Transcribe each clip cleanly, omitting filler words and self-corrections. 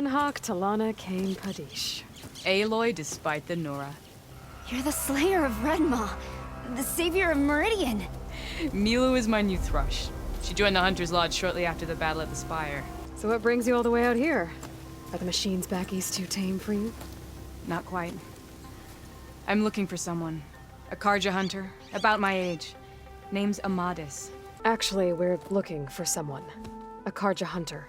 Runhawk Talanah Kane Padish. Aloy despite the Nora. You're the slayer of Redmaw, the savior of Meridian. Milu is my new thrush. She joined the Hunter's Lodge shortly after the Battle of the Spire. So what brings you all the way out here? Are the machines back east too tame for you? Not quite. I'm looking for someone. A Carja hunter, about my age. Name's Amadis. Actually, we're looking for someone. A Carja hunter.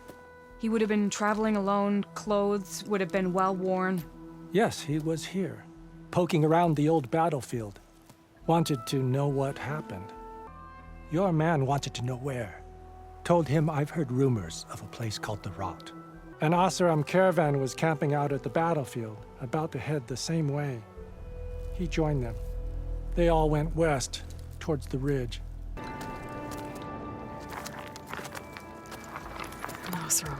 He would have been traveling alone, clothes would have been well worn. Yes, he was here, poking around the old battlefield. Wanted to know what happened. Your man wanted to know where. Told him I've heard rumors of a place called the Rot. An Oseram caravan was camping out at the battlefield, about to head the same way. He joined them. They all went west, towards the ridge. An Oseram.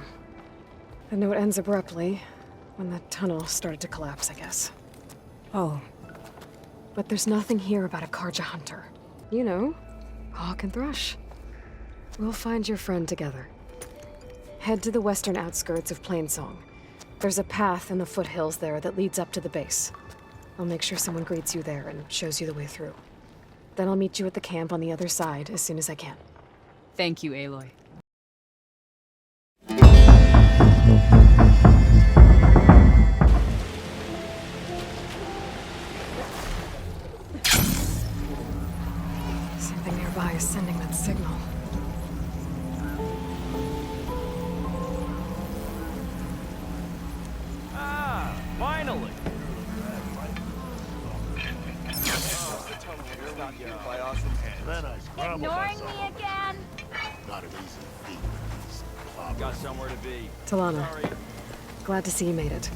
The note ends abruptly, when the tunnel started to collapse, I guess. Oh. But there's nothing here about a Carja hunter. You know, Hawk and Thrush. We'll find your friend together. Head to the western outskirts of Plainsong. There's a path in the foothills there that leads up to the base. I'll make sure someone greets you there and shows you the way through. Then I'll meet you at the camp on the other side as soon as I can. Thank you, Aloy. Something nearby is sending that signal. Finally! Ignoring me again? Not an easy feat. Got somewhere to be. Talanah, glad to see you made it.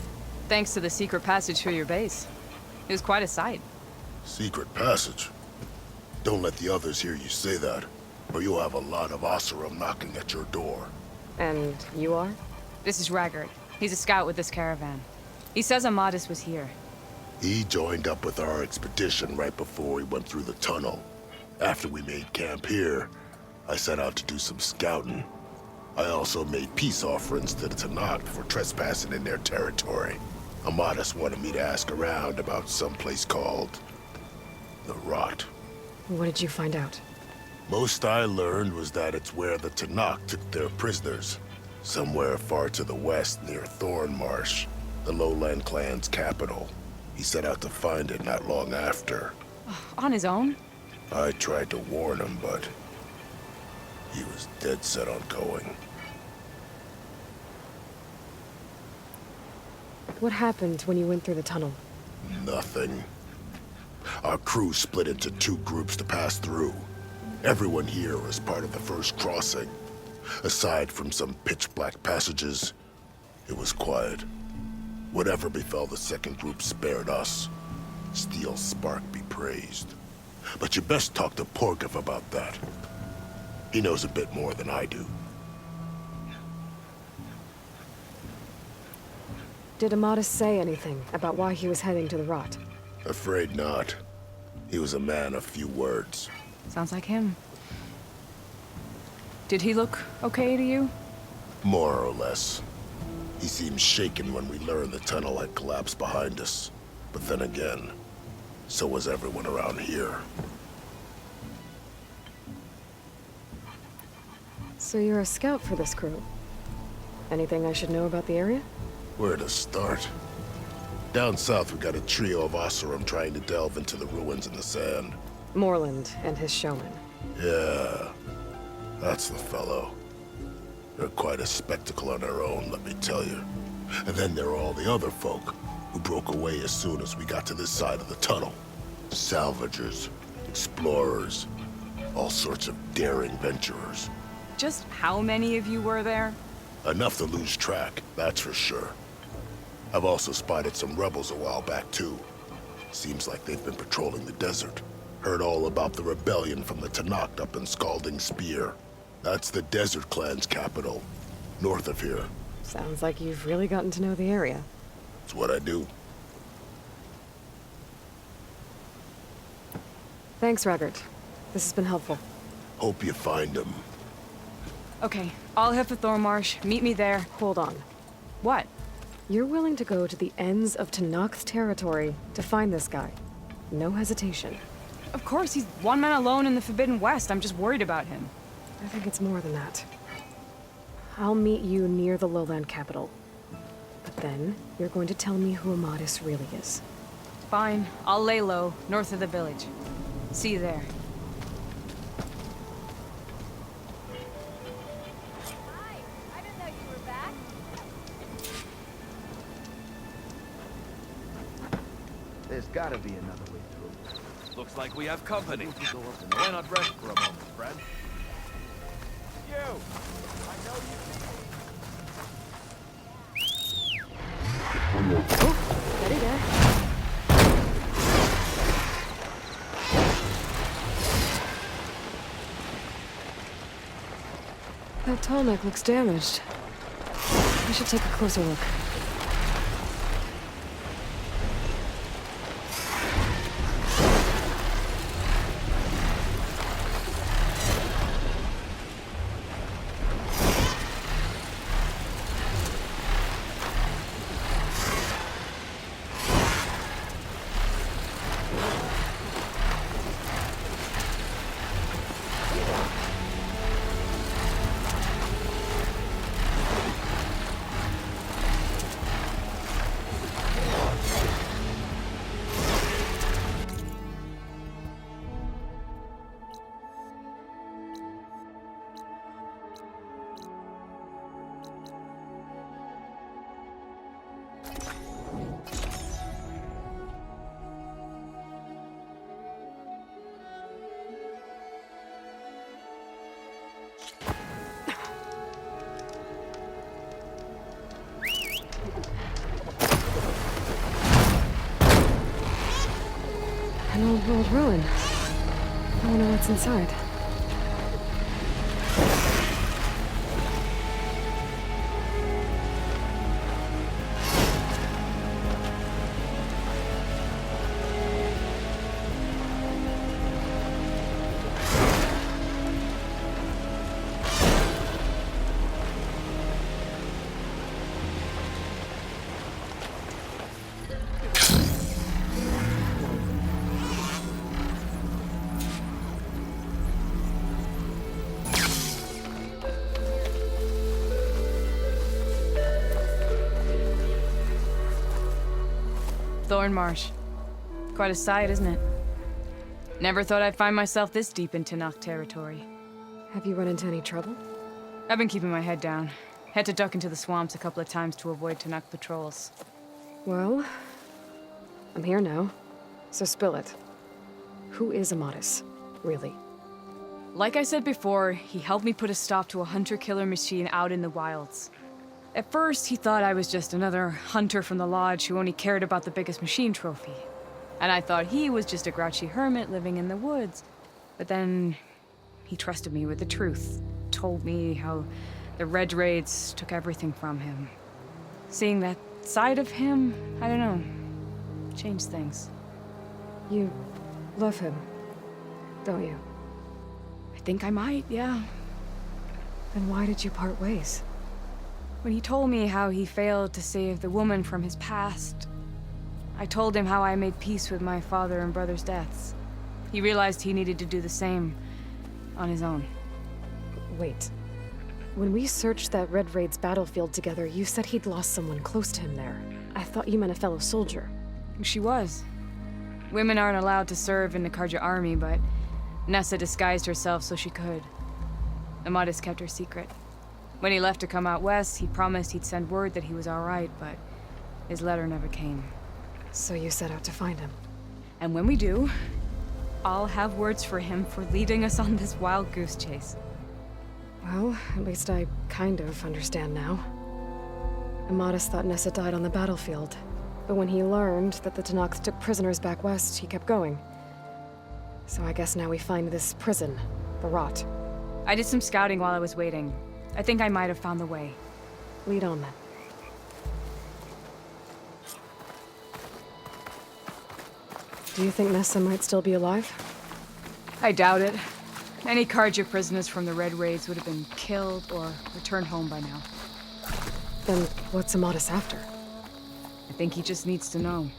Thanks to the secret passage through your base. It was quite a sight. Secret passage? Don't let the others hear you say that, or you'll have a lot of Oseram knocking at your door. And you are? This is Ragurt. He's a scout with this caravan. He says Amadis was here. He joined up with our expedition right before we went through the tunnel. After we made camp here, I set out to do some scouting. I also made peace offerings to the Tenakth for trespassing in their territory. Amadis wanted me to ask around about some place called the Rot. What did you find out? Most I learned was that it's where the Tenakth took their prisoners. Somewhere far to the west near Thornmarsh, the Lowland Clan's capital. He set out to find it not long after. On his own? I tried to warn him, but he was dead set on going. What happened when you went through the tunnel? Nothing. Our crew split into two groups to pass through. Everyone here was part of the first crossing. Aside from some pitch-black passages, it was quiet. Whatever befell the second group spared us. Steel Spark be praised. But you best talk to Porgov about that. He knows a bit more than I do. Did Amadis say anything about why he was heading to the Rot? Afraid not. He was a man of few words. Sounds like him. Did he look okay to you? More or less. He seemed shaken when we learned the tunnel had collapsed behind us. But then again, so was everyone around here. So you're a scout for this crew. Anything I should know about the area? Where to start? Down south we got a trio of Oseram trying to delve into the ruins in the sand. Moreland and his showman. Yeah, that's the fellow. They're quite a spectacle on their own, let me tell you. And then there are all the other folk, who broke away as soon as we got to this side of the tunnel. Salvagers, explorers, all sorts of daring venturers. Just how many of you were there? Enough to lose track, that's for sure. I've also spotted some rebels a while back, too. Seems like they've been patrolling the desert. Heard all about the rebellion from the Tenakth up in Scalding Spear. That's the Desert Clan's capital, north of here. Sounds like you've really gotten to know the area. It's what I do. Thanks, Ragurt. This has been helpful. Hope you find him. Okay, I'll head for Thornmarsh. Meet me there. Hold on. What? You're willing to go to the ends of Tenakth territory to find this guy. No hesitation. Of course, he's one man alone in the Forbidden West. I'm just worried about him. I think it's more than that. I'll meet you near the Lowland capital. But then, you're going to tell me who Amadis really is. Fine, I'll lay low, north of the village. See you there. Hi, I didn't know you were back. There's gotta be another way through. Looks like we have company. Suppose we go up and Why not rest for a moment, friend? You! I know you Oh, steady there. That tall neck looks damaged. I should take a closer look. An old ruin. I wonder what's inside. Thornmarsh. Quite a sight, isn't it? Never thought I'd find myself this deep in Tenakth territory. Have you run into any trouble? I've been keeping my head down. Had to duck into the swamps a couple of times to avoid Tenakth patrols. Well, I'm here now, so spill it. Who is Amadis, really? Like I said before, he helped me put a stop to a hunter-killer machine out in the wilds. At first, he thought I was just another hunter from the lodge who only cared about the biggest machine trophy. And I thought he was just a grouchy hermit living in the woods. But then, he trusted me with the truth. Told me how the Red Raids took everything from him. Seeing that side of him, I don't know, changed things. You love him, don't you? I think I might, yeah. Then why did you part ways? When he told me how he failed to save the woman from his past, I told him how I made peace with my father and brother's deaths. He realized he needed to do the same on his own. Wait. When we searched that Red Raid's battlefield together, you said he'd lost someone close to him there. I thought you meant a fellow soldier. She was. Women aren't allowed to serve in the Carja army, but Nessa disguised herself so she could. Amadis kept her secret. When he left to come out west, he promised he'd send word that he was all right, but his letter never came. So you set out to find him. And when we do, I'll have words for him for leading us on this wild goose chase. Well, at least I kind of understand now. Amadis thought Nessa died on the battlefield, but when he learned that the Tenakth took prisoners back west, he kept going. So I guess now we find this prison, the Rot. I did some scouting while I was waiting. I think I might have found the way. Lead on then. Do you think Nessa might still be alive? I doubt it. Any Carja prisoners from the Red Raids would have been killed or returned home by now. Then what's Amadis after? I think he just needs to know.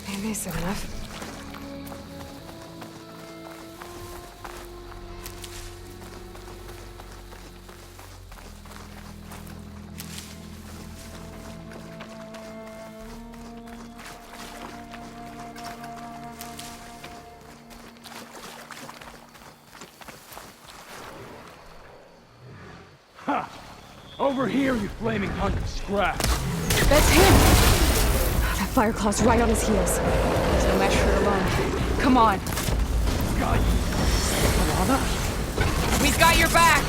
Maybe it's enough. Over here, you flaming hunk of scrap! That's him! That Fireclaw's right on his heels. There's no match for it alone. Come on. Got you! Talanah? We've got your back!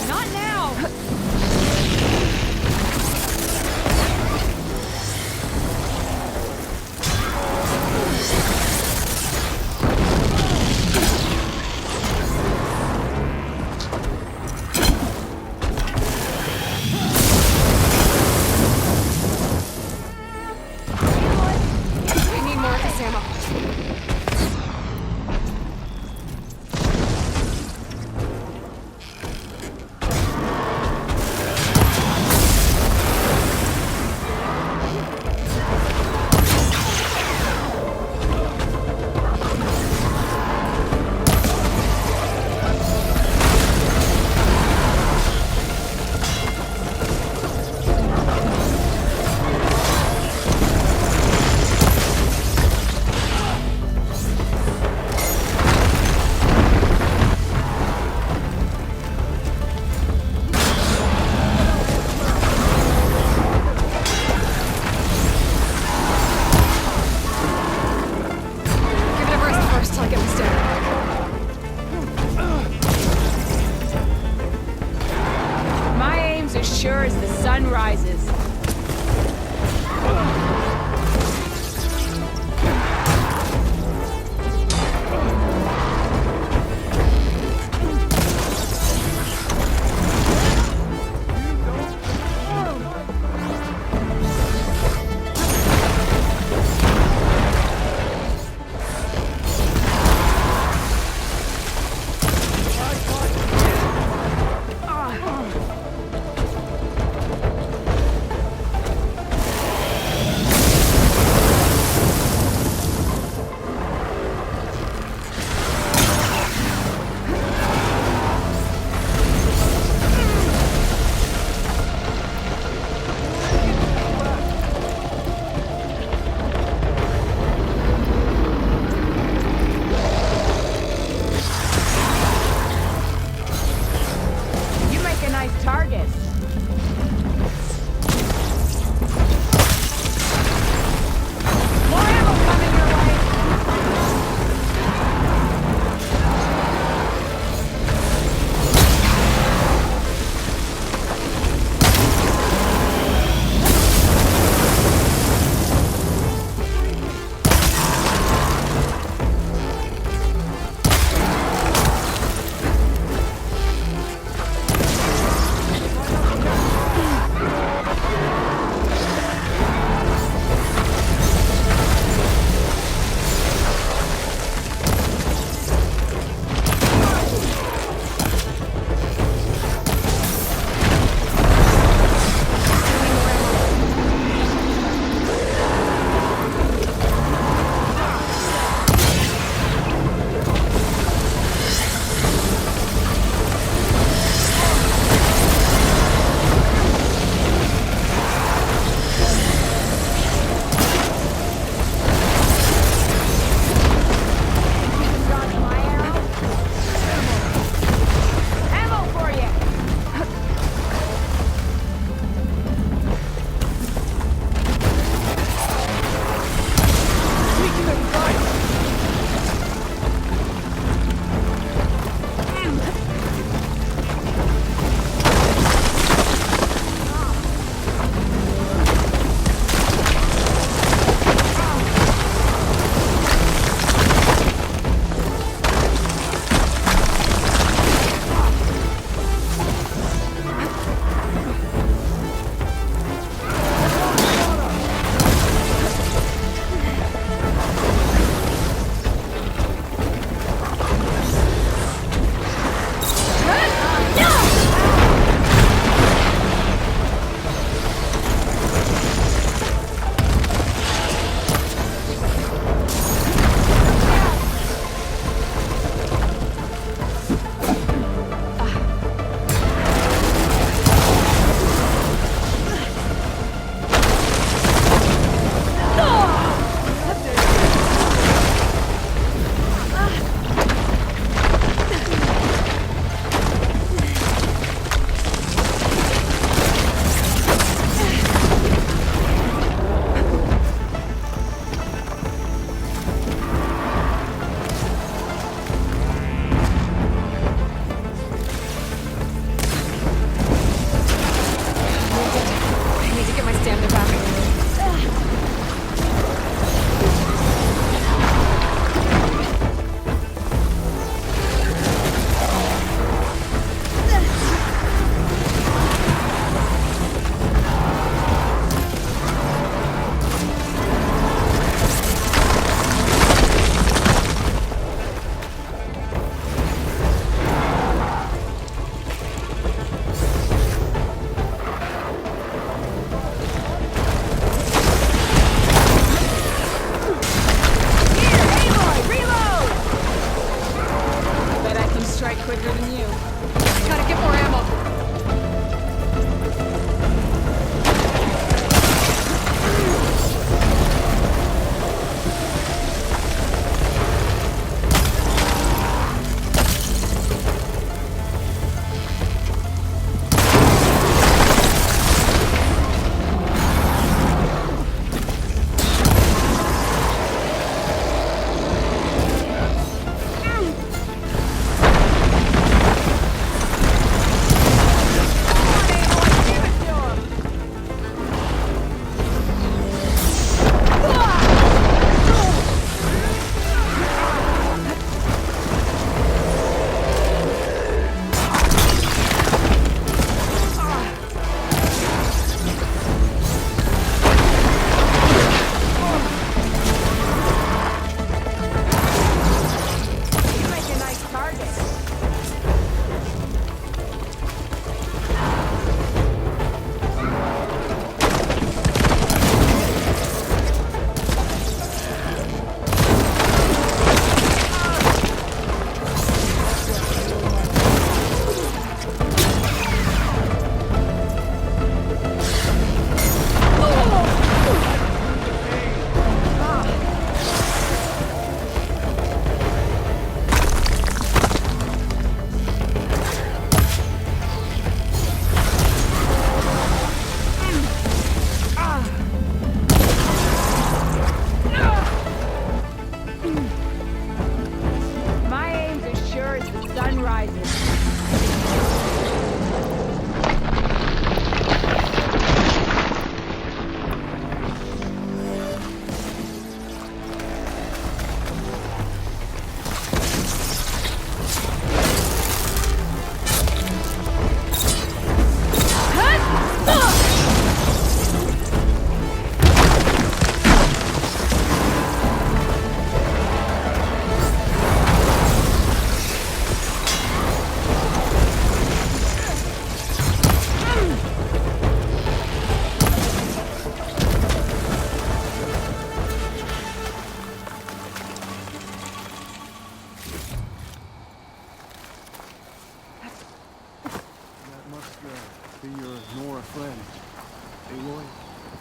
Not now! I need more of this ammo.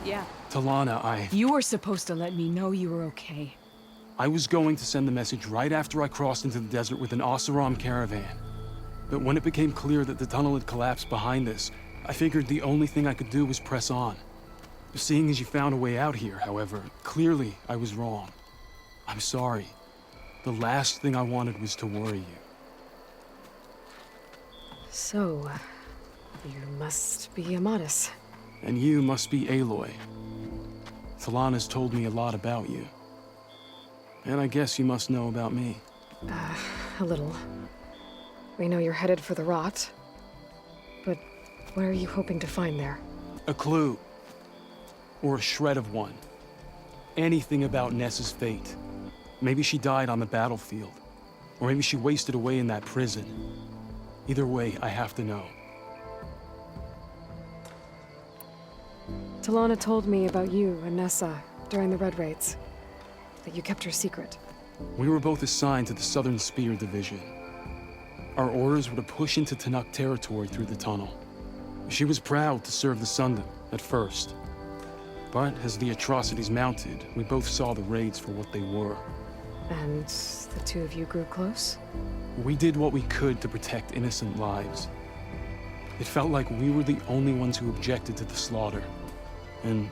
Yeah. Talanah, You were supposed to let me know you were okay. I was going to send the message right after I crossed into the desert with an Oseram caravan. But when it became clear that the tunnel had collapsed behind us, I figured the only thing I could do was press on. Seeing as you found a way out here, however, clearly I was wrong. I'm sorry. The last thing I wanted was to worry you. So, you must be Amadis. And you must be Aloy. Talanah's told me a lot about you. And I guess you must know about me. A little. We know you're headed for the rot. But what are you hoping to find there? A clue. Or a shred of one. Anything about Nessa's fate. Maybe she died on the battlefield. Or maybe she wasted away in that prison. Either way, I have to know. Talanah told me about you and Nessa during the Red Raids. That you kept her secret. We were both assigned to the Southern Spear Division. Our orders were to push into Tenakth territory through the tunnel. She was proud to serve the Sundom at first. But as the atrocities mounted, we both saw the raids for what they were. And the two of you grew close? We did what we could to protect innocent lives. It felt like we were the only ones who objected to the slaughter. And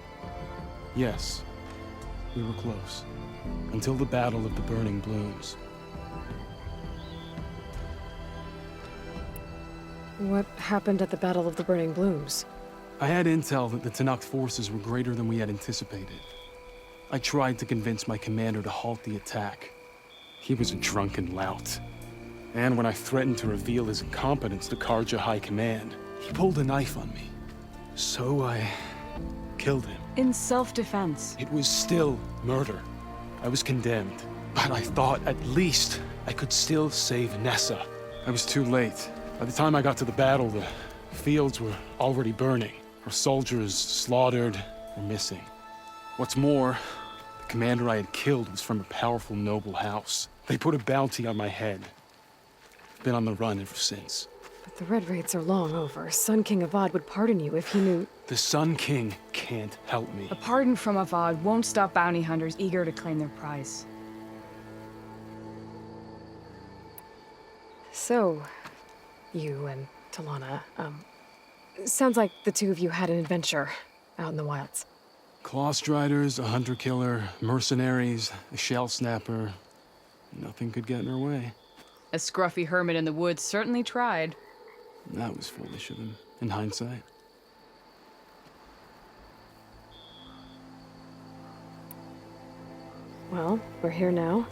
yes, we were close. Until the Battle of the Burning Blooms. What happened at the Battle of the Burning Blooms? I had intel that the Tenakth forces were greater than we had anticipated. I tried to convince my commander to halt the attack. He was a drunken lout. And when I threatened to reveal his incompetence to Carja High Command, he pulled a knife on me. So I killed him. In self-defense. It was still murder. I was condemned. But I thought at least I could still save Nessa. I was too late. By the time I got to the battle, the fields were already burning. Our soldiers slaughtered or missing. What's more, the commander I had killed was from a powerful noble house. They put a bounty on my head. I've been on the run ever since. But the Red Raids are long over. Sun King Avad would pardon you if he knew... The Sun King can't help me. A pardon from Avad won't stop bounty hunters eager to claim their prize. So, you and Talanah, sounds like the two of you had an adventure out in the wilds. Claw Striders, a hunter-killer, mercenaries, a shell snapper. Nothing could get in her way. A scruffy hermit in the woods certainly tried. That was foolish of him, in hindsight. Well, we're here now,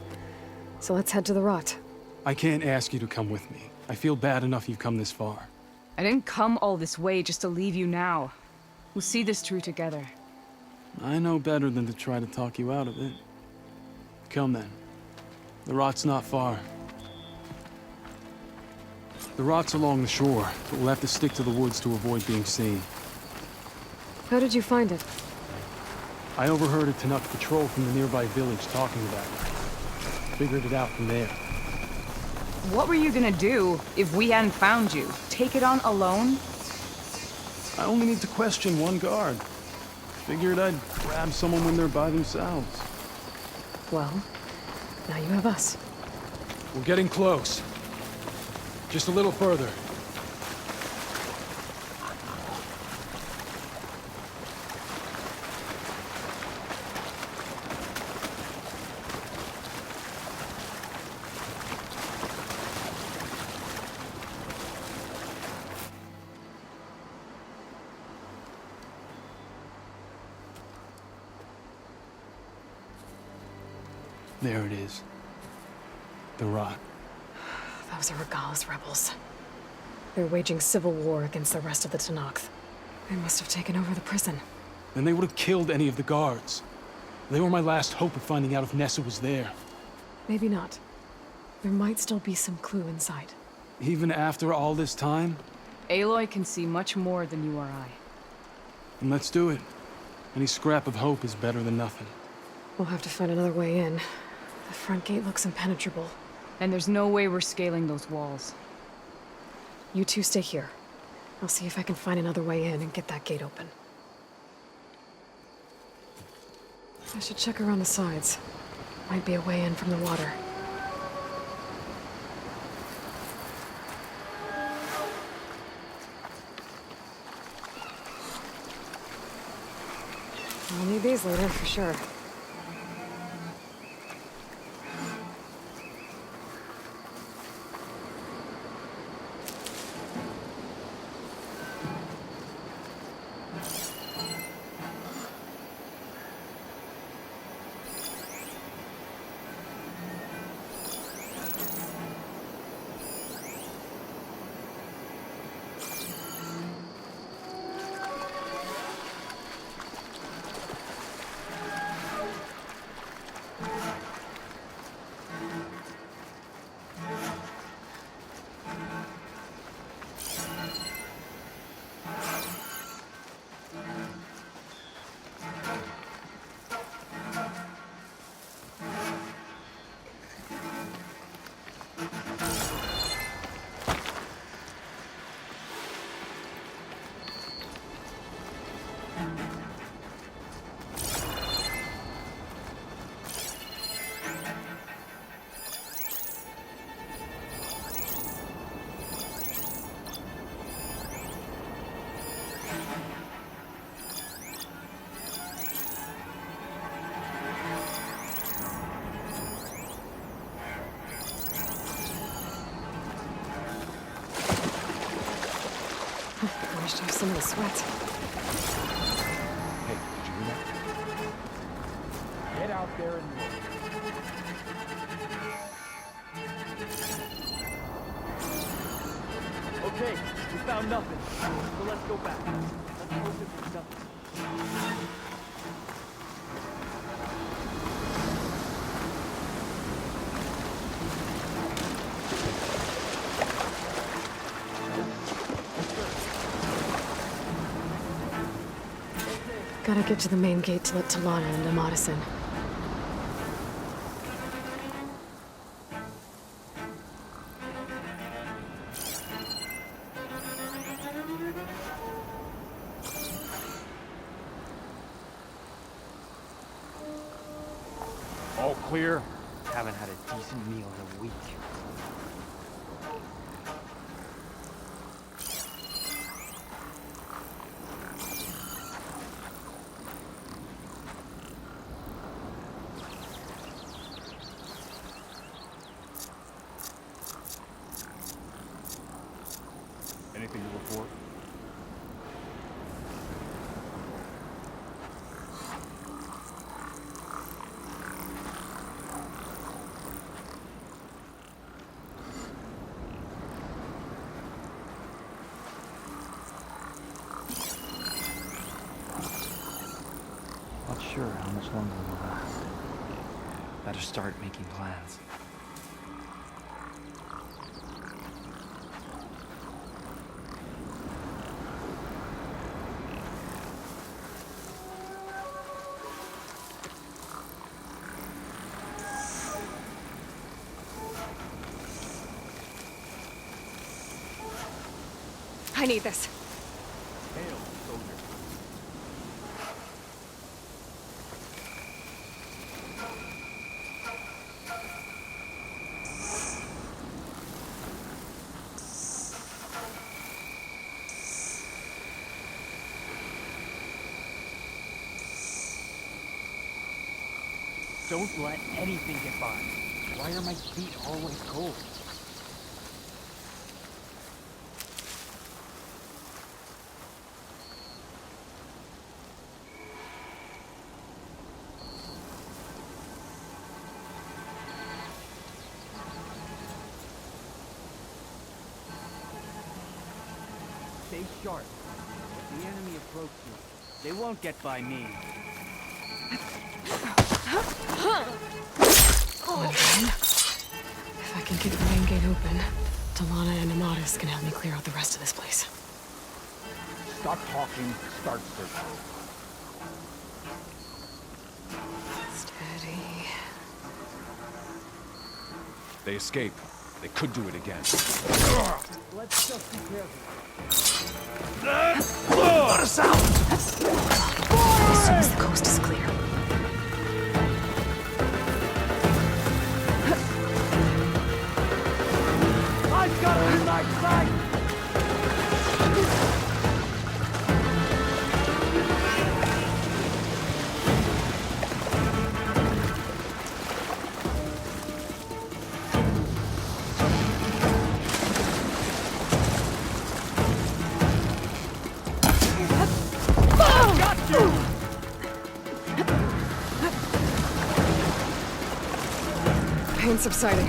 so let's head to the rot. I can't ask you to come with me. I feel bad enough you've come this far. I didn't come all this way just to leave you now. We'll see this through together. I know better than to try to talk you out of it. Come then. The rot's not far. The rot's along the shore, but we'll have to stick to the woods to avoid being seen. How did you find it? I overheard a Tenakth patrol from the nearby village talking about it. Figured it out from there. What were you gonna do if we hadn't found you? Take it on alone? I only need to question one guard. Figured I'd grab someone when they're by themselves. Well, now you have us. We're getting close. Just a little further. There it is. The rot. Those are Regal's rebels. They're waging civil war against the rest of the Tenakth. They must have taken over the prison. Then they would have killed any of the guards. They were my last hope of finding out if Nessa was there. Maybe not. There might still be some clue inside. Even after all this time? Aloy can see much more than you or I. Then let's do it. Any scrap of hope is better than nothing. We'll have to find another way in. The front gate looks impenetrable. And there's no way we're scaling those walls. You two stay here. I'll see if I can find another way in and get that gate open. I should check around the sides. Might be a way in from the water. I'll need these later, for sure. Washed off some of the sweat. Hey, did you hear that? Get out there and look. Okay, we found nothing. So let's go back. Let's hope that there's nothing. Gotta get to the main gate to let Talanah and Amadis in. All clear? Haven't had a decent meal in a week. Anything to report? Not sure how much longer we'll last. Better start making plans. I need this. Hail, soldier. Don't let anything get by. Why are my feet always cold? Stay sharp. If the enemy approaches, they won't get by me. If I can keep the main gate open, Talanah and Amadis can help me clear out the rest of this place. Stop talking, start searching. Steady. They escape. They could do it again. Let's just be careful. As soon as the coast is clear. pain subsiding.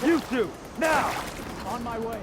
You two, now! On my way.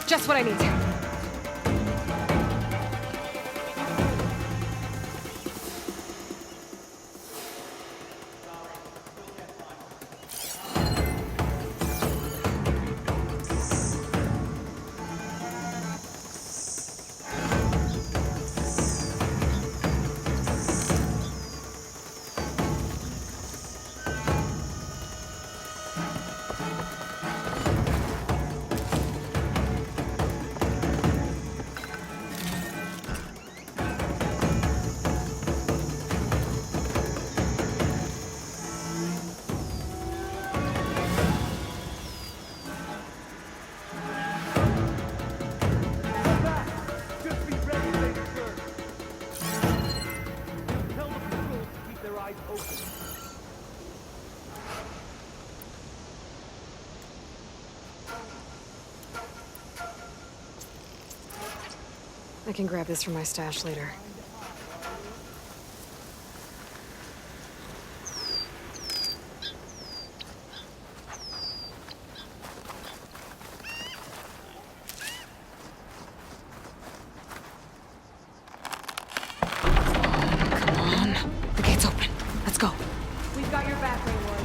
Just what I need. I can grab this from my stash later. Come on. The gate's open. Let's go. We've got your back, Aloy.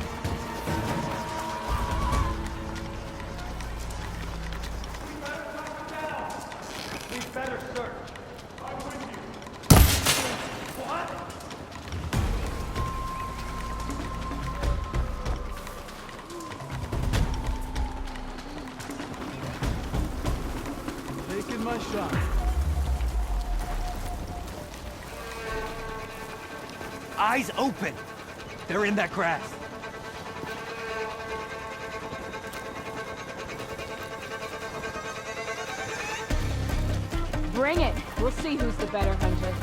Better search. I'm with you. What? Taking my shot. Eyes open. They're in that grass. Bring it. We'll see who's the better hunter.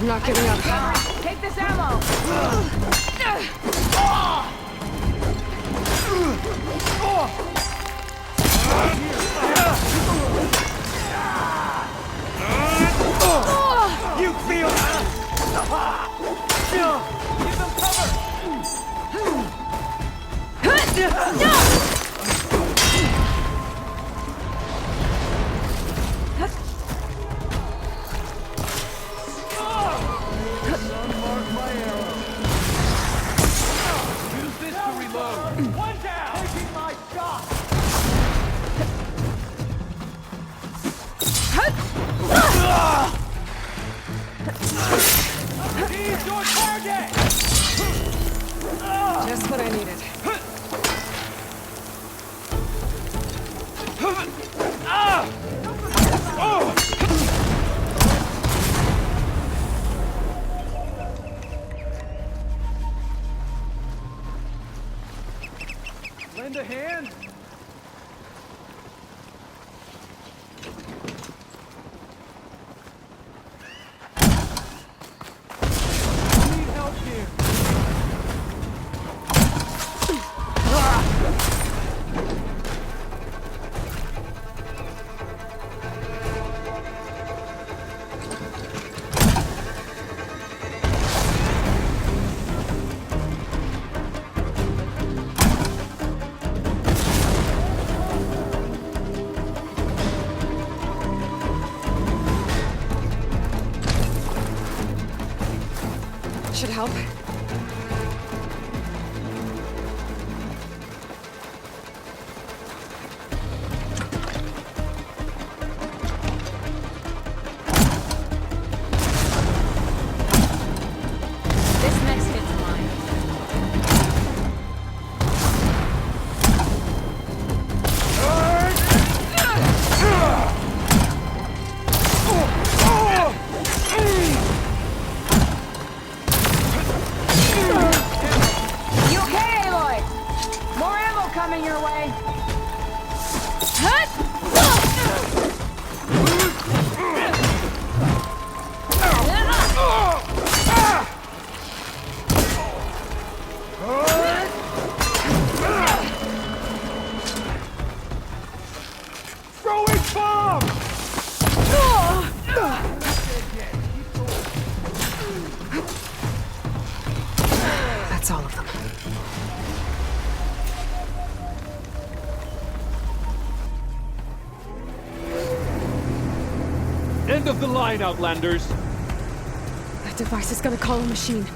I'm not giving up. Take this ammo! You feel that? Give them cover! Unmark my arrow. Use this to reload. One down! Taking my shot! He's your target! Just what I needed. Lend a hand? Need help here. Should help. This next hit's mine. You okay, Aloy? More ammo coming your way. Throwing bomb! That's all of them. End of the line, Outlanders! That device is gonna call a machine.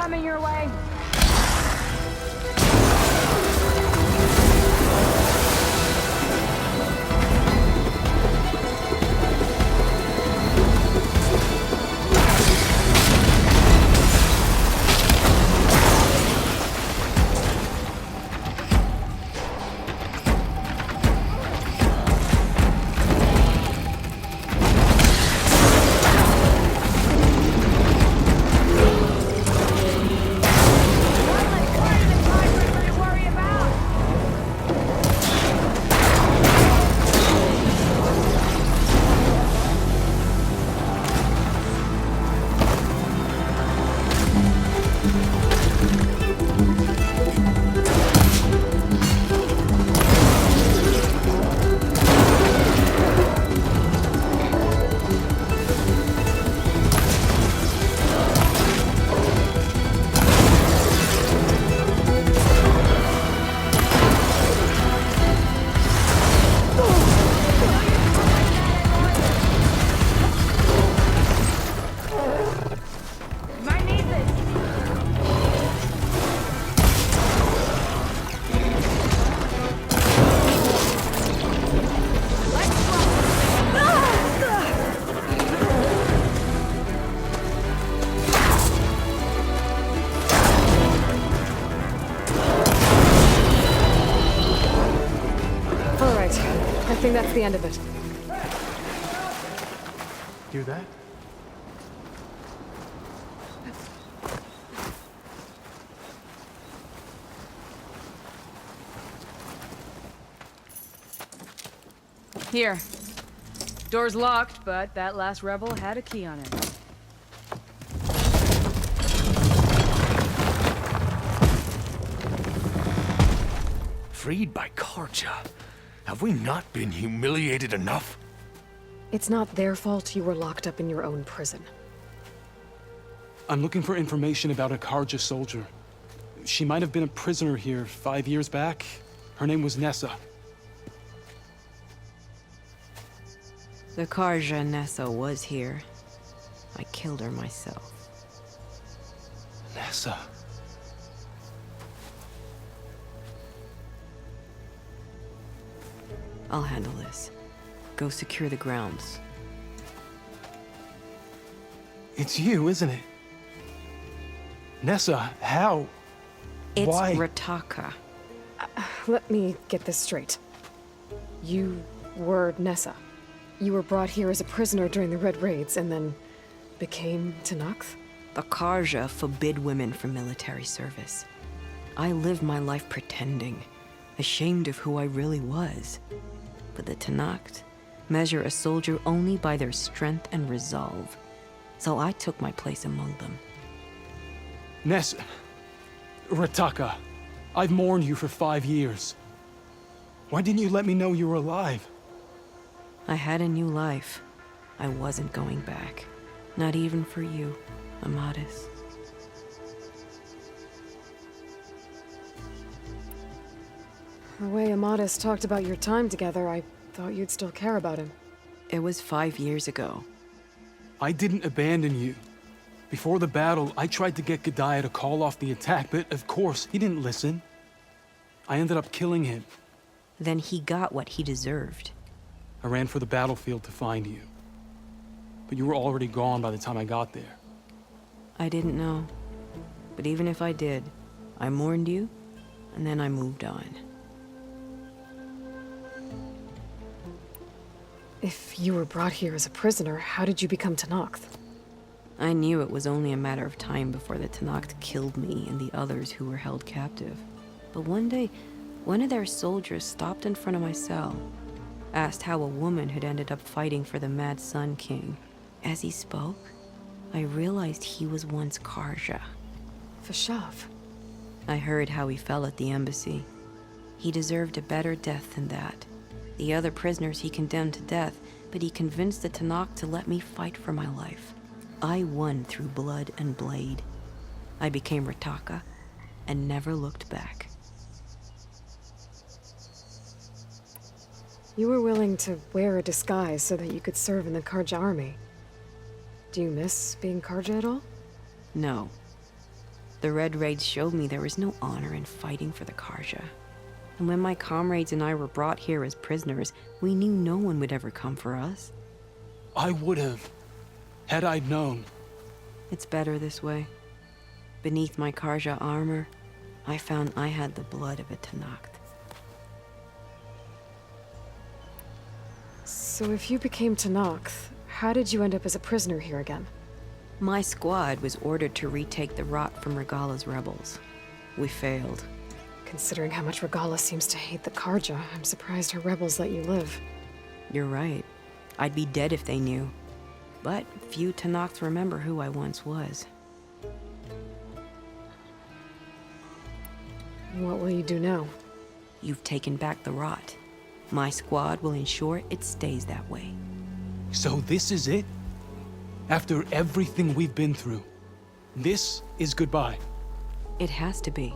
coming your way. I think that's the end of it. Hear that? Here. Door's locked, but that last rebel had a key on it. Freed by Carja. Have we not been humiliated enough? It's not their fault you were locked up in your own prison. I'm looking for information about a Carja soldier. She might have been a prisoner here 5 years back. Her name was Nessa. The Carja Nessa was here. I killed her myself. Nessa. I'll handle this. Go secure the grounds. It's you, isn't it? Nessa, how? It's Why? Rataka. Let me get this straight. You were Nessa. You were brought here as a prisoner during the Red Raids and then became Tenakth? The Carja forbid women from military service. I lived my life pretending, ashamed of who I really was. But the Tenakth measure a soldier only by their strength and resolve. So I took my place among them. Nessa. Rataka. I've mourned you for 5 years. Why didn't you let me know you were alive? I had a new life. I wasn't going back. Not even for you, Amadis. The way Amadis talked about your time together, I thought you'd still care about him. It was 5 years ago. I didn't abandon you. Before the battle, I tried to get G'daiah to call off the attack, but of course, he didn't listen. I ended up killing him. Then he got what he deserved. I ran for the battlefield to find you. But you were already gone by the time I got there. I didn't know. But even if I did, I mourned you, and then I moved on. If you were brought here as a prisoner, how did you become Tenakth? I knew it was only a matter of time before the Tenakth killed me and the others who were held captive. But one day, one of their soldiers stopped in front of my cell, asked how a woman had ended up fighting for the Mad Sun King. As he spoke, I realized he was once Carja. Vashav. I heard how he fell at the embassy. He deserved a better death than that. The other prisoners he condemned to death, but he convinced the Tenakth to let me fight for my life. I won through blood and blade. I became Rataka and never looked back. You were willing to wear a disguise so that you could serve in the Carja army. Do you miss being Carja at all? No. The Red Raids showed me there was no honor in fighting for the Carja. And when my comrades and I were brought here as prisoners, we knew no one would ever come for us. I would have, had I known. It's better this way. Beneath my Carja armor, I found I had the blood of a Tenakth. So if you became Tenakth, how did you end up as a prisoner here again? My squad was ordered to retake the Rot from Regalla's rebels. We failed. Considering how much Regalla seems to hate the Carja, I'm surprised her rebels let you live. You're right. I'd be dead if they knew. But few Tenakths remember who I once was. What will you do now? You've taken back the Rot. My squad will ensure it stays that way. So this is it? After everything we've been through, this is goodbye. It has to be.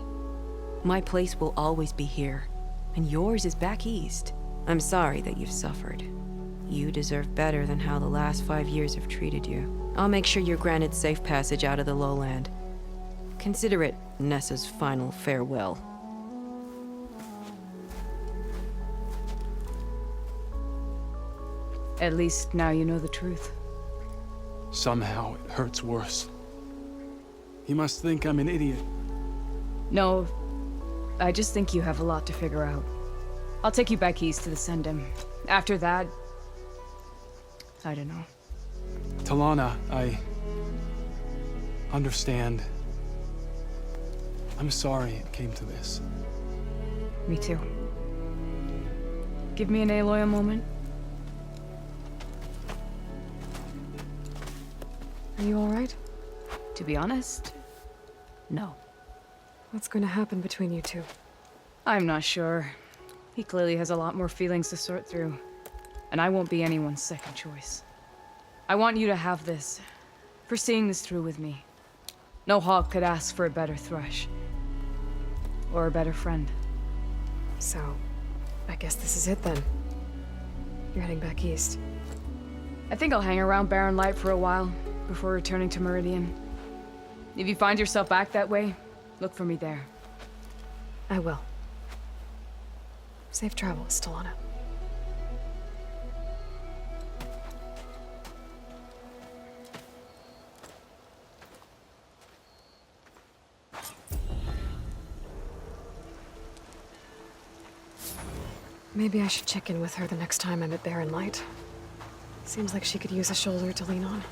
My place will always be here, and yours is back east. I'm sorry that you've suffered. You deserve better than how the last 5 years have treated you. I'll make sure you're granted safe passage out of the lowland. Consider it Nessa's final farewell. At least now you know the truth. Somehow it hurts worse. He must think I'm an idiot. No, I just think you have a lot to figure out. I'll take you back east to the Sendem. After that, I don't know. Talanah, I understand. I'm sorry it came to this. Me too. Give me an Aloy a moment. Are you alright? To be honest, no. What's going to happen between you two? I'm not sure. He clearly has a lot more feelings to sort through. And I won't be anyone's second choice. I want you to have this, for seeing this through with me. No hawk could ask for a better thrush. Or a better friend. So, I guess this is it then. You're heading back east. I think I'll hang around Barren Light for a while, before returning to Meridian. If you find yourself back that way, look for me there. I will. Safe travels, Talanah. Maybe I should check in with her the next time I'm at Barren Light. Seems like she could use a shoulder to lean on.